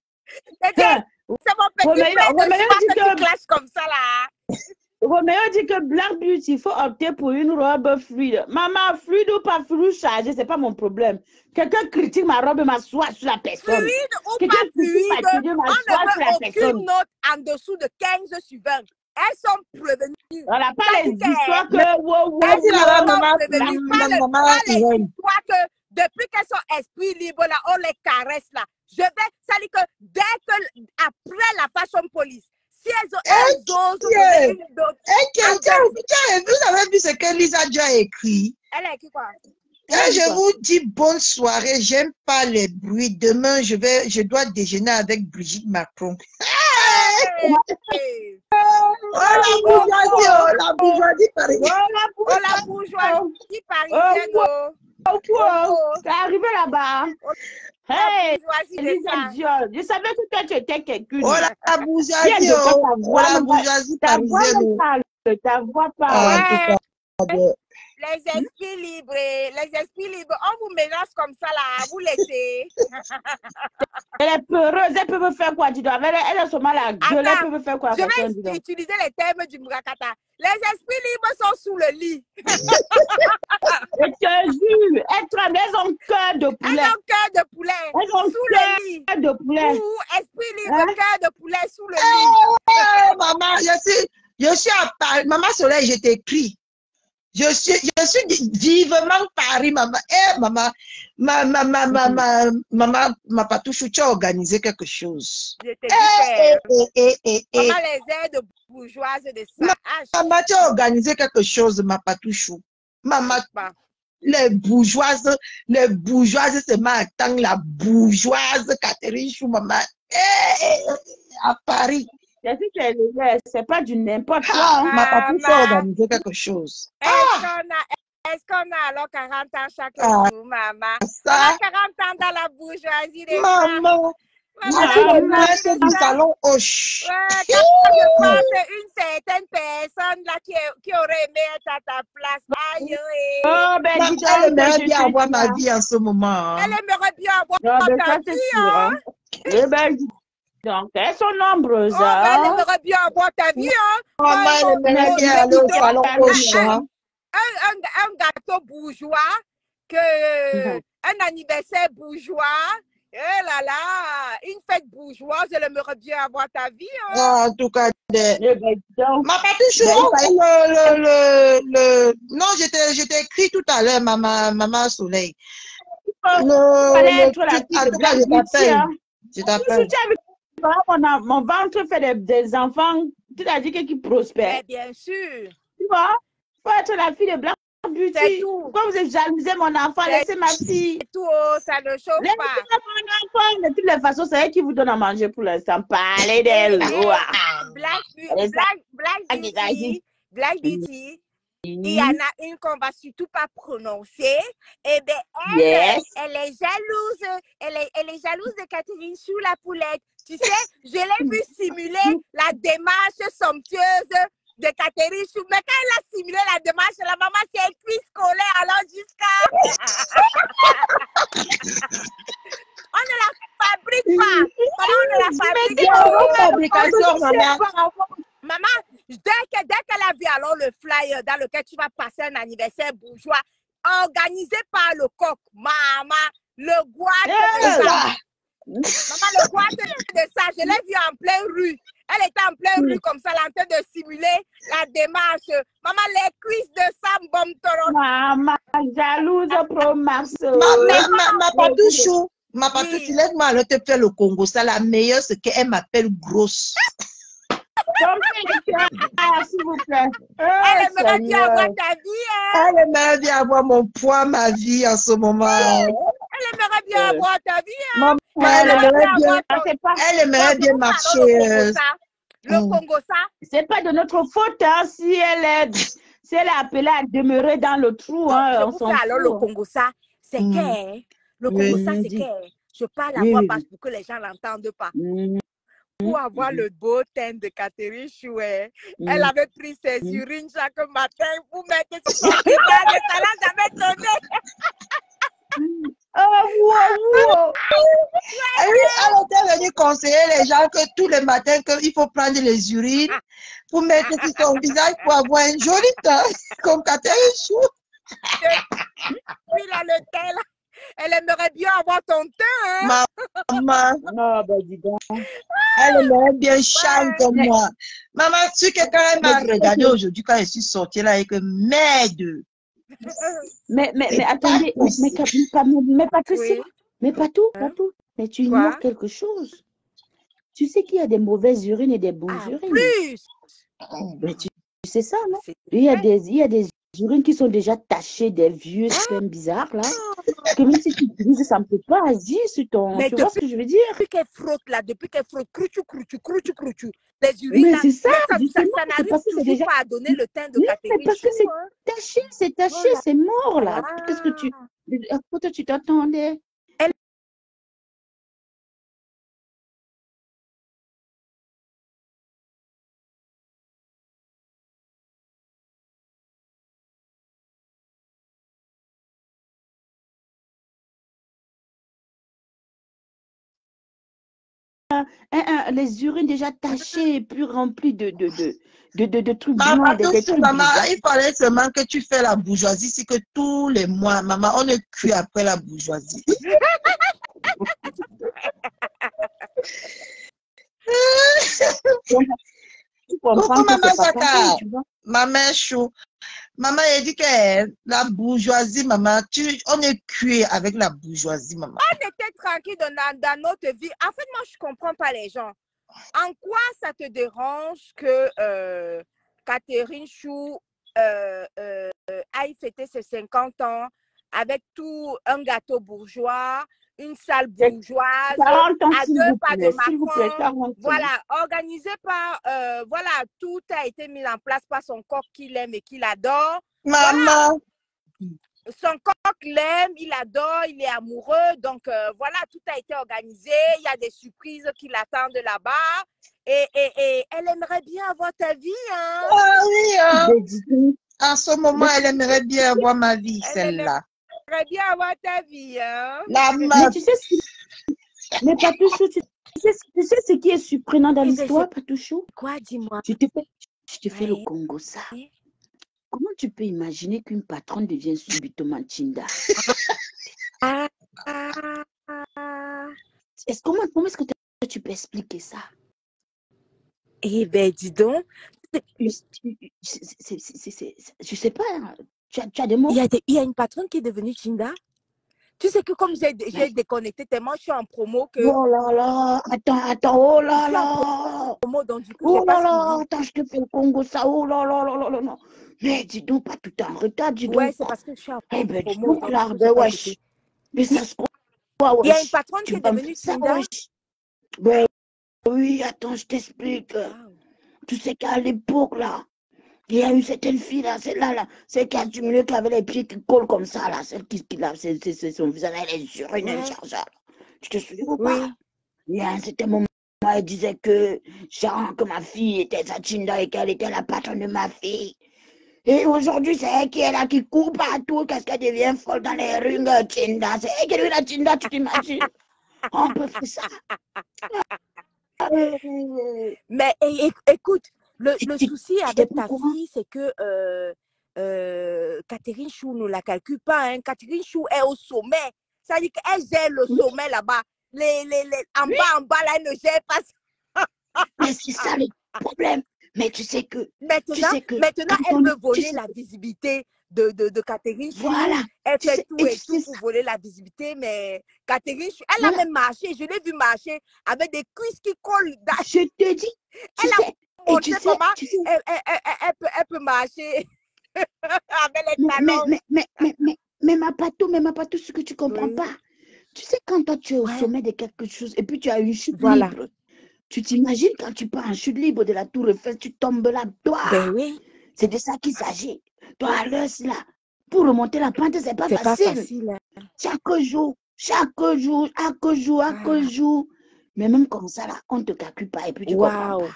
C'est mon petit Roméo frère de Roméo choix dit que tu que clashes comme ça là. Roméo dit que Black Beauty, il faut opter pour une robe fluide. Maman, fluide ou pas fluide, chargé, c'est pas mon problème. Quelqu'un critique ma robe et m'assoit sur la personne. Fluide ou Quelqu'un pas critique ma fluide, tenue, on m'assoit ne sur la veut personne. aucune note en dessous de 15 sur 20. Elles sont prévenues. Voilà, pas Ça les dit que histoires que wow, elles Vas-y là-bas, sont maman, prévenues. maman Pas les Irène. histoires que depuis qu'elles sont esprit libre là, on les caresse là. Ça dit que dès que après la fashion police, si elles osent donner une note, Vous avez vu ce que Lisa a écrit? elle a écrit quoi? Je vous dis bonne soirée, j'aime pas les bruits. Demain, je dois déjeuner avec Brigitte Macron. Hey. Oh la bourgeoisie, la bourgeoisie parisienne. Oh la bourgeoisie parisienne. T'es arrivé là-bas. La Hey, bourgeoisie de Elisa ça. Dior, je savais que toi, tu étais quelqu'un. Oh la bourgeoisie, la bourgeoisie parisienne. Ta voix En parle. tout cas, Les esprits libres, on vous mélange comme ça là, vous laissez. Elle est peureuse, elle peut me faire quoi, dis donc. Elle est seulement la gueule, elle peut me faire quoi, Je personne, dis vais donc. utiliser les termes du Murakata. Les esprits libres sont sous le lit. Je te jure, elles ont cœur de poulet. Elles ont cœur de poulet Elles ont sous le lit. cœur de poulet. Ou esprit libre, Hein? cœur de poulet sous le lit. maman, je suis à Paris. Maman Soleil, je t'écris. Je suis vivement Paris, maman. Eh, maman, ma patouche, tu as organisé quelque chose. Je te dis que maman, Eh. les aides bourgeoises de ça. Maman, tu as organisé quelque chose, ma patouche. Maman, les bourgeoises se m'attendent, la bourgeoise Catherine Chou, maman. À Paris. C'est pas du n'importe quoi. Hein. Ma patouche a organisé quelque chose. Est-ce qu'on a alors 40 ans chaque jour, maman? On a 40 ans dans la bourgeoisie de maman. Je suis du salon Hoche. Ouais, quand je pense à une certaine personne là qui aurait aimé être à ta place. Aïe, oh, ben, elle aimerait bien avoir ma vie en ce moment. Elle aimerait bien avoir ta vie, hein? Eh ben, donc, elles sont nombreuses. Oh, ben, elle aimerait bien avoir ta vie, hein? Maman, elle aimerait bien aller au salon Hoche. Un gâteau bourgeois, un anniversaire bourgeois. Eh là là, une fête bourgeoise, elle aimerait bien avoir ta vie. Hein? En tout cas, ma patouche, non, je t'ai écrit tout à l'heure, maman Soleil. Je t'appelle. Mon ventre fait des enfants, tu as dit qu'ils prospèrent. Mais bien sûr. Tu vois, il faut être la fille de Black Beauty. Pourquoi vous êtes jalousé mon enfant? Laissez ma fille. C'est tout, ça ne chauffe laissez pas. Mon enfant, de toutes les façons, c'est elle qui vous donne à manger pour l'instant. Parlez d'elle. Black Beauty. Il y en a une qu'on va surtout pas prononcer. Eh bien, elle est jalouse. Elle est jalouse de Catherine Chou, la poulette. Tu sais, je l'ai vu simuler la démarche somptueuse de Catherine Chou. Mais quand elle a simulé la démarche, la maman s'est écrit scolaire alors jusqu'à... On ne la fabrique pas. On ne la fabrique pas. Maman, dès qu'elle a vu alors le flyer dans lequel tu vas passer un anniversaire bourgeois, organisé par le coq, maman, le goût de ça. Maman, le goût de ça, je l'ai vu en pleine rue. Elle était en pleine rue comme ça, elle est en train de simuler la démarche. Maman, les cuisses de Sam Bomtoron. Maman, jalouse pro max. Ma patouche, laisse-moi alors te faire le Congo. Ça, la meilleure, c'est qu'elle m'appelle grosse. S'il vous plaît. Elle aimerait bien avoir ta vie. Hein? Elle aimerait bien avoir mon poids, ma vie en ce moment. Elle aimerait bien avoir ta vie. Hein? Elle aimerait bien marcher. Le Congo, ça. C'est pas de notre faute hein, si elle est appelée à demeurer dans le trou. Hein, alors, le Congo, ça, c'est qu'elle. Le Congo, ça, c'est qu'elle. Je parle à voix basse pour que les gens ne l'entendent pas. pour avoir le beau teint de Catherine Chouet, elle avait pris ses urines chaque matin pour mettre sur son visage et ça l'a jamais donné. Elle était venue conseiller les gens que tous les matins, qu'il faut prendre les urines pour mettre sur son visage pour avoir un joli teint, comme Catherine Chou. Puis là, le teint, là, elle aimerait bien avoir ton teint. Hein? Maman, Non, bah dis donc. elle aimerait bien charme comme moi. Maman, tu quelqu'un m'a regardé aujourd'hui quand je suis sortie là et que merde. Mais attendez, mais Patricia, mais pas tout. Mais tu ignores quelque chose. Tu sais qu'il y a des mauvaises urines et des bonnes urines. Plus. Mais tu sais ça, non? Il y a des urines qui sont déjà tachées, des vieux spermes bizarres, là. Que même si tu utilises, ça ne peut pas agir sur ton... Mais tu vois ce que je veux dire? Depuis qu'elle frotte, crouchou. Les urines, mais c'est ça, ça n'arrive toujours déjà pas à donner le teint de Catherine. Parce que c'est taché, c'est mort, là. Qu'est-ce que tu... À quoi tu t'attendais? Les urines déjà tachées et puis remplies de trucs blancs. Maman, il fallait seulement que tu fais la bourgeoisie, c'est que tous les mois, maman, on est cuit après la bourgeoisie. Tu comprends que maman, c'est pas pareil, tu vois? Maman chou. Maman, elle dit que la bourgeoisie, maman, on est cuit avec la bourgeoisie, maman. On était tranquille dans notre vie. En fait, moi, je ne comprends pas les gens. En quoi ça te dérange que Catherine Chou aille fêter ses 50 ans avec tout un gâteau bourgeois, une salle bourgeoise, à 2 pas de Macron. Voilà, organisé par, voilà, tout a été mis en place par son coq qu'il aime et qu'il adore. Maman. Voilà. Son coq l'aime, il adore, il est amoureux. Donc, voilà, tout a été organisé. Il y a des surprises qui l'attendent là-bas. Et elle aimerait bien avoir ta vie. Hein? Ah oui, hein? En ce moment, elle aimerait bien avoir ma vie, celle-là. Elle aimerait bien avoir ta vie. Hein? Mais tu sais mais Patouchou, tu sais ce qui est surprenant dans l'histoire, Patouchou? Quoi, dis-moi? Je te fais le Congo, ça. Comment tu peux imaginer qu'une patronne devienne subitement Chinda? Comment est-ce que tu peux expliquer ça? Eh bien, dis donc. Je sais pas. Tu as des mots? Il y a une patronne qui est devenue Chinda. Tu sais que comme j'ai déconnecté tellement, je suis en promo que... Oh là là, attends, oh là là. Promo, donc, du coup, oh là là, attends, je te fais le Congo, ça, oh là là là là là là. Mais dis donc, pas tout en retard, dis donc. Ouais, c'est parce que je suis en promo. Eh ben, dis donc, là, ben wesh. Mais ça se croit, wesh. Il y a une patronne qui est devenue Chinda. Ben oui, attends, je t'explique. Tu sais qu'à l'époque, là, il y a eu certaines filles, là, celle-là, celle qui a diminué, qui avait les pieds qui collent comme ça, là, celle qui a son visage, elle est urines, elle charge, là. Tu te souviens ou pas? Il y a un certain moment, elle disait que ma fille était sa Chinda et qu'elle était la patronne de ma fille. Et aujourd'hui, c'est elle qui est là, qui court partout, qu'est-ce qu'elle devient folle dans les rues, Chinda. C'est elle qui est la Chinda, tu t'imagines? On peut faire ça. Mais écoute, le souci avec ta fille, c'est que Catherine Chou ne la calcule pas. Hein. Catherine Chou est au sommet. Ça veut dire qu'elle gère le sommet là-bas. En bas, là, elle ne gère pas ça. Mais c'est ça le problème. Mais tu sais que... Maintenant, elle veut voler la visibilité de Catherine Chou. Voilà. Elle fait tout et tout pour voler la visibilité, mais Catherine Chou, elle a même marché. Je l'ai vu marcher avec des cuisses qui collent. Je te dis. Elle a montré comment elle peut marcher avec les talons. Mais ma patou, ce que tu comprends pas. Tu sais, quand toi tu es au sommet de quelque chose et puis tu as une chute libre, tu t'imagines quand tu pars en chute libre de la tour Eiffel, tu tombes là, toi. Ben oui. C'est de ça qu'il s'agit. Toi, à l'heure, là, pour remonter la pente, c'est pas facile. Hein. Chaque jour, Mais même comme ça, là, on ne te calcule pas et puis tu comprends Waouh. pas.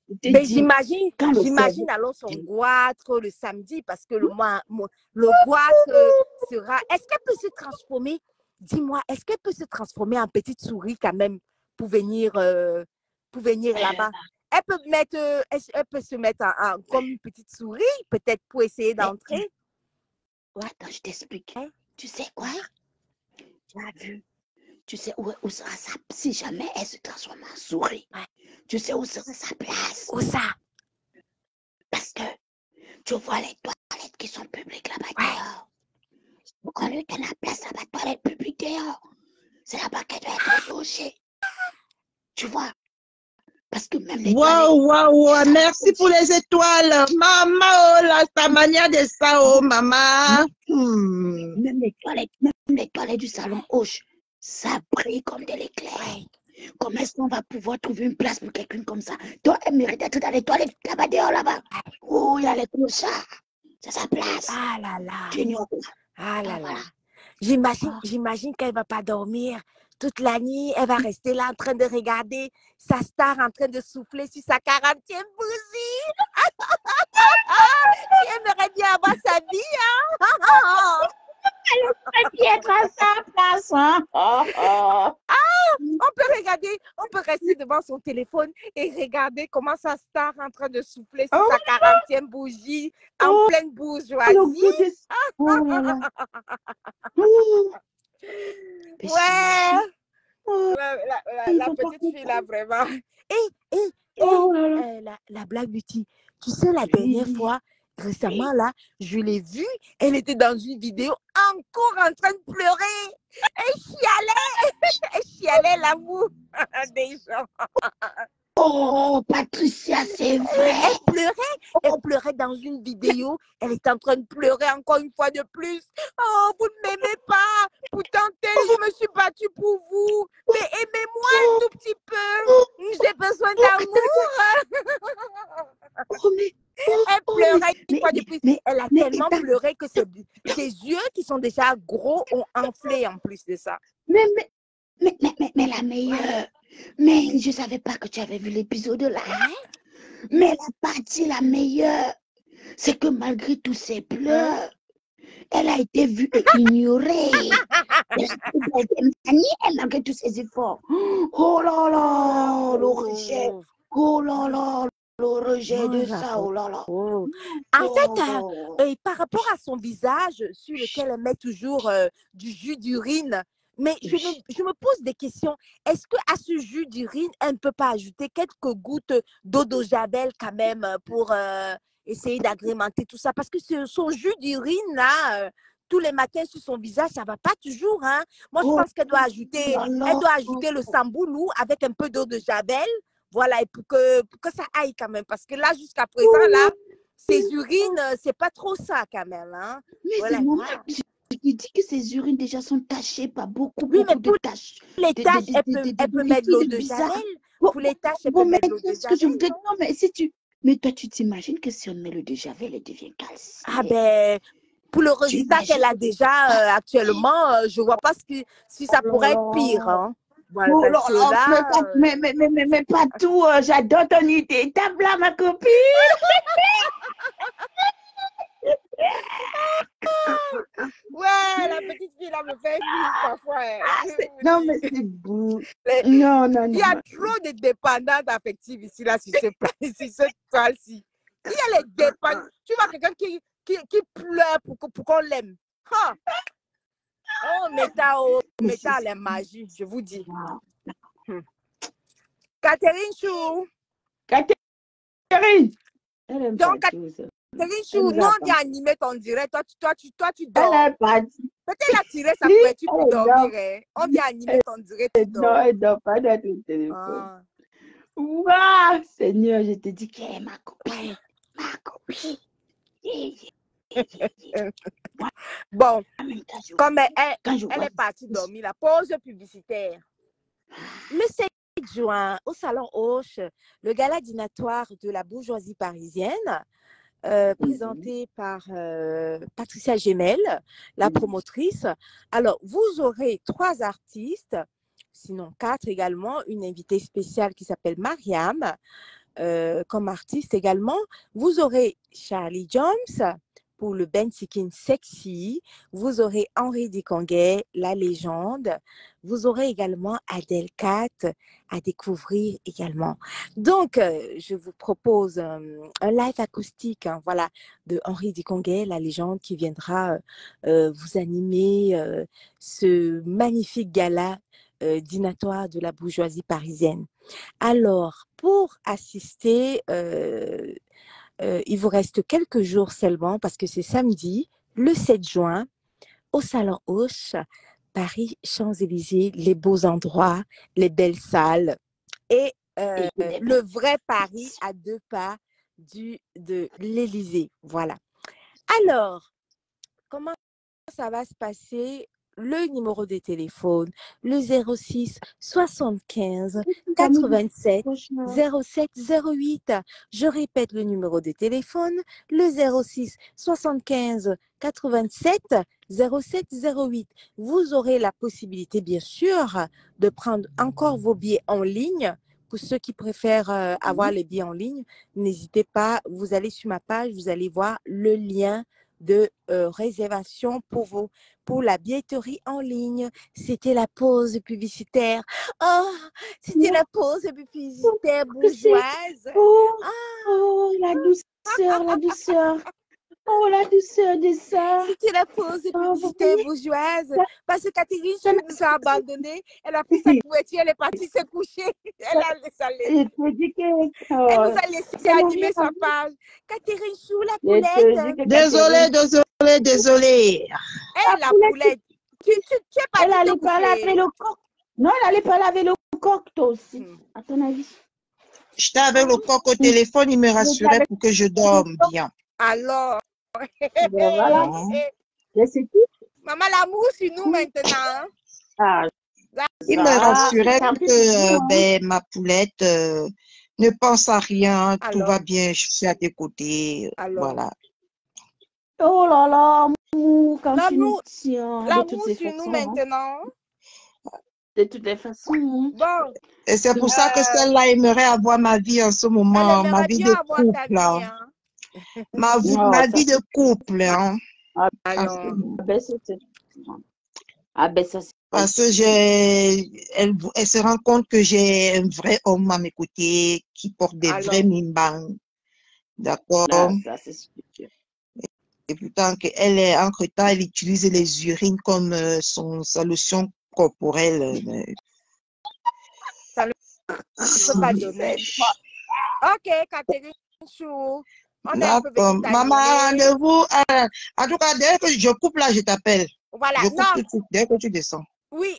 Je te Mais dis, j'imagine, quand le j'imagine cerveau... alors son goitre le samedi parce que le goitre sera. Est-ce qu'elle peut se transformer? Dis-moi, est-ce qu'elle peut se transformer en petite souris quand même pour venir là-bas? Elle peut mettre, elle peut se mettre comme une petite souris, peut-être pour essayer d'entrer. Attends, je t'explique. Hein? Tu sais quoi? Tu as vu? Tu sais où sera sa... Si jamais elle se transforme en souris, tu sais où sera sa place? Où ça? Parce que tu vois les toilettes qui sont publiques là-bas dehors. Donc on lui donne la place là-bas, toilette publique dehors. C'est là-bas qu'elle doit être logée. Tu vois? Parce que même les Waouh, merci pour les étoiles. Maman, oh là, ta manière de ça, oh maman. Même les toilettes du salon Hoche, ça brille comme de l'éclair. Comment est-ce qu'on va pouvoir trouver une place pour quelqu'un comme ça? Donc, elle mérite d'être dans les toilettes là-bas dehors, là-bas. Oh, il y a les clochards. C'est sa place. Ah là là. Tu ignores quoi? Ah là là. Voilà. J'imagine qu'elle ne va pas dormir toute la nuit. Elle va rester là en train de regarder sa star en train de souffler sur sa 40e bougie. Tu aimerais bien avoir sa vie, hein? Elle aimerait bien être à sa place, hein? On peut rester devant son téléphone et regarder comment sa star est en train de souffler sur sa 40e bougie en pleine bourgeoisie. Oh là là. Ouais. La petite fille là, vraiment. La Black Beauty, tu sais, la dernière fois, récemment là, je l'ai vue, elle était dans une vidéo encore en train de pleurer. Elle chialait l'amour des gens. Oh, Patricia, c'est vrai. Elle pleurait dans une vidéo. Elle est en train de pleurer encore une fois de plus. Oh, vous ne m'aimez pas. Pourtant, je me suis battue pour vous. Mais aimez-moi un tout petit peu. J'ai besoin d'amour. Elle pleurait une fois de plus. Elle a tellement pleuré que ses yeux qui sont déjà gros ont enflé en plus de ça. Mais la meilleure. Mais je ne savais pas que tu avais vu l'épisode là. Mais la partie la meilleure, c'est que malgré tous ses pleurs, elle a été vue et ignorée. Elle a été maniée malgré tous ses efforts. Oh là là, le rejet. Oh là là, le rejet de ça. Oh là là. En fait, par rapport à son visage sur lequel elle met toujours du jus d'urine, mais je me pose des questions. Est-ce qu'à ce jus d'urine, elle ne peut pas ajouter quelques gouttes d'eau de javel quand même pour essayer d'agrémenter tout ça? Parce que son jus d'urine, là, tous les matins sur son visage, ça ne va pas toujours. Hein? Moi, je pense qu'elle doit ajouter, le samboulou avec un peu d'eau de javel. Voilà, et pour que ça aille quand même. Parce que là, jusqu'à présent, là, ses urines, c'est pas trop ça quand même. Hein? Mais voilà. c'est normal. Il dit que ses urines déjà sont tachées par beaucoup de taches. Les taches, elle peut mettre de l'eau de javel. Pour les taches, elle peut mettre de l'eau de javel. Non, mais si tu... Mais toi, tu t'imagines que si on met l'eau de javel, elle devient calciée. Ah ben, pour le résultat qu'elle a déjà actuellement, je ne vois pas si ça pourrait être pire. Hein. Voilà, mais pas tout. J'adore ton idée. Tape là, ma copine. Ouais, la petite fille là me fait rire parfois. Non, mais c'est beau. Non. Il y a trop de dépendantes affectives ici, là, sur cette toile-ci. Il y a les dépendantes. Tu vois quelqu'un qui pleure pour qu'on l'aime. Huh. Oh, Méta, les magies, je vous dis. Catherine Chou. Catherine. Donc, Catherine Chou, non, on dit animer ton direct. Toi, tu dors. Elle est partie. Peut-être la tirer, ça pourrait être pour dormir. Hein. On vient animer ton direct. Non, elle ne dort pas dans le téléphone. Waouh, Seigneur, je te dis qu'elle est ma copine. Ma copine. Bon, comme elle est partie dormir, la pause publicitaire. Le 7 juin, au Salon Hoche, le gala dînatoire de la bourgeoisie parisienne, présenté par Patricia Gemel, la promotrice. Alors, vous aurez 3 artistes, sinon 4 également, une invitée spéciale qui s'appelle Mariam, comme artiste également. Vous aurez Charlie Jones pour le Ben Sikin Sexy. Vous aurez Henri Dikongué, la légende. Vous aurez également Adèle Cat à découvrir également. Donc, je vous propose un live acoustique, hein, voilà, de Henri Dikongué, la légende, qui viendra vous animer ce magnifique gala dînatoire de la bourgeoisie parisienne. Alors, pour assister, il vous reste quelques jours seulement parce que c'est samedi, le 7 juin, au Salon Hoche, Paris, Champs-Élysées, les beaux endroits, les belles salles et le vrai Paris à 2 pas de l'Élysée. Voilà. Alors, comment ça va se passer? Le numéro de téléphone, le 06 75 87 07 08. Je répète le numéro de téléphone, le 06 75 87 07 08. Vous aurez la possibilité, bien sûr, de prendre encore vos billets en ligne. Pour ceux qui préfèrent avoir les billets en ligne, n'hésitez pas, vous allez sur ma page, vous allez voir le lien de réservation pour la billetterie en ligne. C'était la pause publicitaire. Oh, c'était la pause publicitaire bourgeoise. Oh, la douceur, la douceur. Oh, la douceur de ça. C'était la pause publicitaire bourgeoise. Parce que Catherine Chou nous a abandonnés. Elle a pris sa couverture, elle est partie se coucher. Elle nous a laissé animer sa page. Catherine Chou, la poulette. Désolée. Hey, la poulette. Tu es pas elle allait pas laver le coq. Non, elle allait pas laver le coq, toi aussi. À ton avis. J'étais avec le coq au téléphone, il me rassurait pour que je dorme bien. Alors. Voilà. C'est tout. Maman, l'amour sur nous maintenant. Ah, il me rassurait que ma poulette ne pense à rien, tout va bien, je suis à tes côtés. Voilà. Oh là là, amour, quand tu nous tiens. L'amour sur nous maintenant. De toutes les façons. Bon. Et c'est pour ça que celle-là aimerait avoir ma vie en ce moment, ma vie de couple. Ma vie de couple. Hein. Alors. Parce que elle se rend compte que j'ai un vrai homme à mes côtés qui porte des vrais mimbangs. D'accord? Ça, c'est sûr. Et pourtant, entre-temps, elle utilise les urines comme sa lotion corporelle. Ça ne peut pas donner. Ok, Catherine Chou. D'accord. Maman, rendez-vous. En tout cas, dès que je coupe là, je t'appelle. Voilà. Je coupe tout de suite, dès que tu descends. Oui,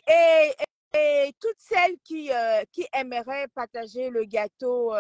et toutes celles qui aimeraient partager le gâteau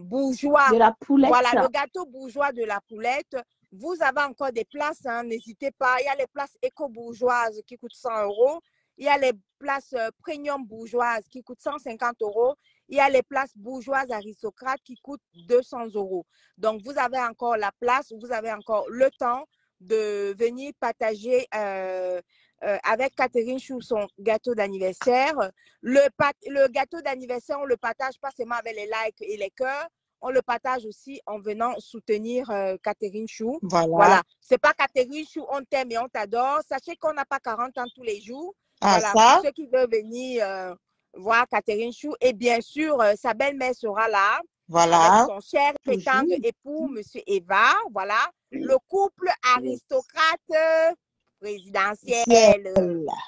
bourgeois de la poulette. Voilà, le gâteau bourgeois de la poulette. Vous avez encore des places, hein, n'hésitez pas. Il y a les places éco-bourgeoises qui coûtent 100 €. Il y a les places premium bourgeoises qui coûtent 150 €. Il y a les places bourgeoises aristocrates qui coûtent 200 €. Donc, vous avez encore la place, vous avez encore le temps de venir partager avec Catherine Chou son gâteau d'anniversaire. Le gâteau d'anniversaire, on ne le partage pas seulement avec les likes et les cœurs. On le partage aussi en venant soutenir Catherine Chou. Voilà. C'est pas Catherine Chou, on t'aime et on t'adore. Sachez qu'on n'a pas 40 ans tous les jours. Voilà. Pour ceux qui veulent venir voir Catherine Chou. Et bien sûr, sa belle-mère sera là. Voilà. Avec son cher et tendre époux, M. Eva. Voilà. Le couple aristocrate présidentiel.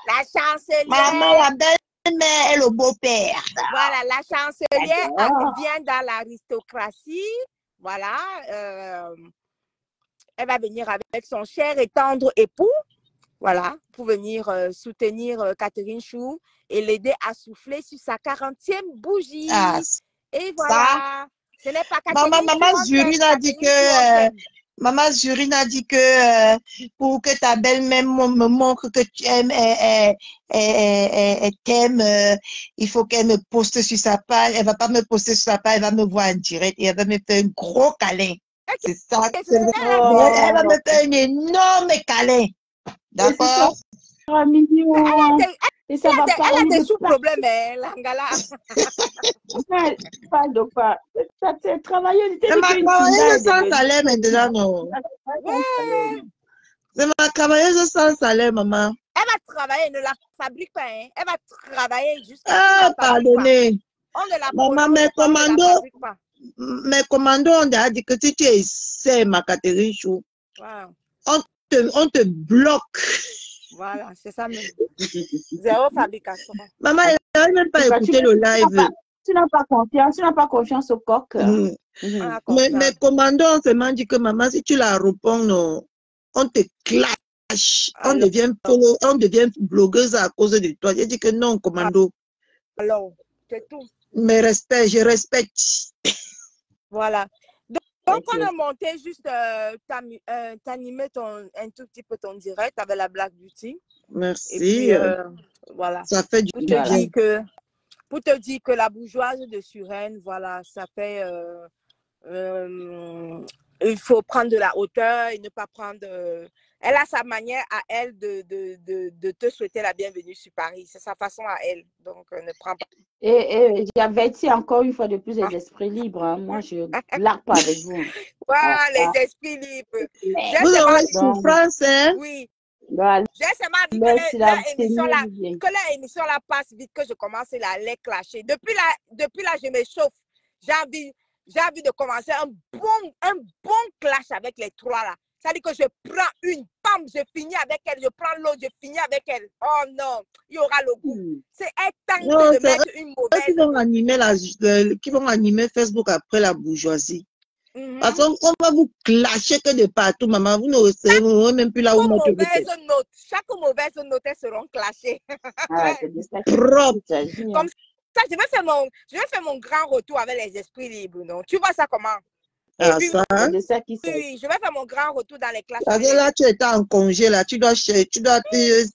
La chancelière. Maman, la belle-mère et le beau-père. Voilà, la chancelière vient dans l'aristocratie. Voilà. Elle va venir avec son cher et tendre époux. Voilà, pour venir soutenir Catherine Chou et l'aider à souffler sur sa 40e bougie. Et voilà. Ce n'est pas Catherine Maman Zurine a dit que Maman Zurine a dit que pour que ta belle-mère me montre que tu aimes, elle t'aime, il faut qu'elle me poste sur sa page. Elle va pas me poster sur sa page, elle va me voir en direct et elle va me faire un gros câlin. C'est ça. Elle va me faire un énorme câlin. D'accord? Elle Et ça va pas. Elle a au lieu des de sous-problèmes, hein, Langala. placer- pas de quoi. Ça, c'est travailler. C'est C'est dit ma qu'une travailleuse Kinda est sans devenue. salaire maintenant, non. Ouais. C'est ma travailleuse sans salaire, maman. Elle va travailler, elle ne la fabrique pas. Hein. Elle va travailler jusqu'à ce Ah, qu'on la fabrique pas. pardonnez. On ne la Maman, prolonge pas, on ne la fabrique pas. mes commandos, on a dit que si tu essaies ma Catherine Chou, Wow. on te bloque. Voilà, c'est ça même. Zéro fabrication. Maman, elle n'a même pas écouté le live. Tu n'as pas confiance, au coq. Mes commandos, on se m'a dit que maman, si tu la réponds, non, on te clash. On devient blogueuse à cause de toi. J'ai dit que non, commando. Alors, c'est tout. Mais je respecte. Voilà. Donc, on a monté juste, t'animer un tout petit peu ton direct avec la Black Beauty. Merci. Et puis, voilà. Ça fait du bien. Pour te dire que la bourgeoise de Suresnes, voilà, ça fait... il faut prendre de la hauteur et ne pas prendre... elle a sa manière à elle de te souhaiter la bienvenue sur Paris. C'est sa façon à elle. Donc, ne prends pas... Et j'avertis encore une fois de plus les esprits libres. Hein. Moi, je ne blague pas avec vous. Voilà, les esprits libres. Vous aurez souffrance, hein? Oui. Voilà. J'ai seulement dit que leur émission là passe vite, que je commence à les clasher. Depuis là, je me chauffe. J'ai envie de commencer un bon clash avec les trois là. C'est-à-dire que je prends une, pam, je finis avec elle, je prends l'autre, je finis avec elle. Oh non, il y aura le goût. C'est temps de mettre une mauvaise... Qui vont animer Facebook après la bourgeoisie. Parce qu'on va vous clasher que de partout, maman. Vous n'aurez même plus là où mettre chaque mauvaise note, elles seront clashées. Propre. Comme ça, je vais faire mon grand retour avec les esprits libres. Non? Tu vois ça comment? Ah, puis, ça? Oui, je vais faire mon grand retour dans les classes. Là, tu étais en congé, là. Tu dois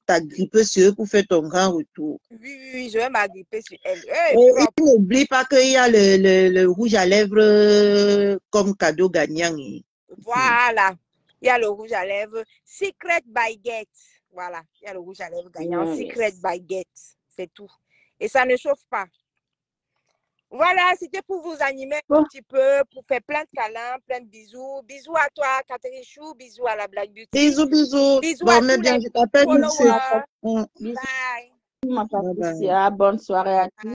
t'agripper sur eux pour faire ton grand retour. Oui, je vais m'agripper sur elle. Et n'oublie pas qu'il y a le rouge à lèvres comme cadeau gagnant. Voilà. Il y a le rouge à lèvres. Secret by Get. Voilà. Il y a le rouge à lèvres gagnant. Secret by Get. C'est tout. Et ça ne chauffe pas. Voilà, c'était pour vous animer un petit peu, pour faire plein de câlins, plein de bisous. Bisous à toi, Catherine Chou. Bisous à la Black Beauty. Bisous. Bisous à tous les followers. Bye. Bonne soirée à tous.